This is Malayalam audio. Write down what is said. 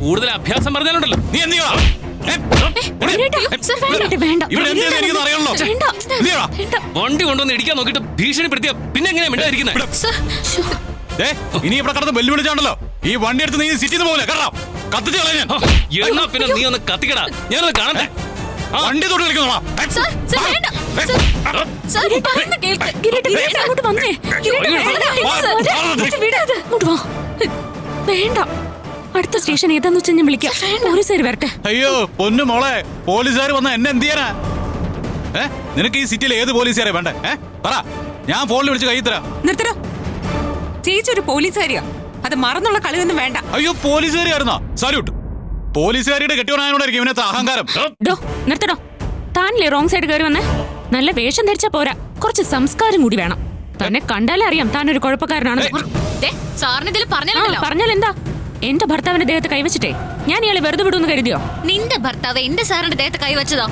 കൂടുതൽ അഭ്യാസം പറഞ്ഞാലുണ്ടല്ലോ നീ എന്ത് ചെയ്യണം? വണ്ടി കൊണ്ടുവന്ന് ഇടിക്കാൻ നോക്കിട്ട് ഭീഷണിപ്പെടുത്തിയ പിന്നെ എങ്ങനെയാ മിണ്ടായിരിക്കുന്നത്? ഇനി ഇവിടെ കടന്ന് വെല്ലുവിളിച്ചാണ്ടല്ലോ ഈ വണ്ടി എടുത്ത് നീ സിറ്റിന്ന് പോകില്ല കാരണം കത്തിച്ച് കളയാ. എന്നാ പിന്നെ നീ ഒന്ന് കത്തിക്കടാ, ഞാനത് കാണട്ടെ. വണ്ടി തൊട്ട് കളിക്കുന്നോളാം. വേണ്ട, അടുത്ത സ്റ്റേഷൻ ഏതാന്ന് വെച്ചാൽ ഞാൻ വിളിക്കാം. പോലീസുകാർ വരട്ടെ. അയ്യോ പൊന്നു മോളെ, പോലീസുകാർ വന്ന എന്നെ എന്ത് ചെയ്യാനാ? നിനക്ക് ഈ സിറ്റിയിൽ ഏത് പോലീസുകാരെ വേണ്ടേ? പറ, ഞാൻ ഫോണിൽ വിളിച്ച് കൈ തരാം. നിർത്തരോ, ചേച്ചി ഒരു പോലീസുകാരിയാ, അത് മറന്നുള്ള കളിയൊന്നും വേണ്ട. അയ്യോ പോലീസുകാരിയായിരുന്നോ? സല്യൂട്ട്. പോലീസുകാരിയുടെ കെട്ടിയോനായോണ്ടായിരിക്കും ഇവനത്തെ അഹങ്കാരം. നിർത്തടോ, താനല്ലേ റോങ് സൈഡ് കയറി വന്നേ? നല്ല വേഷം ധരിച്ചാ പോരാ, കുറച്ച് സംസ്കാരം കൂടി വേണം. തന്നെ കണ്ടാലേ അറിയാം താനൊരു കുഴപ്പക്കാരനാണ്. പറഞ്ഞാൽ എന്താ? എന്റെ ഭർത്താവിന്റെ ദേഹത്ത് കൈവച്ചിട്ടേ ഞാൻ ഇയാളെ വെറുതെ വിടുമെന്ന് കരുതിയോ? നിന്റെ ഭർത്താവ് എന്റെ സാറിന്റെ ദേഹത്ത് കൈവച്ചതോ?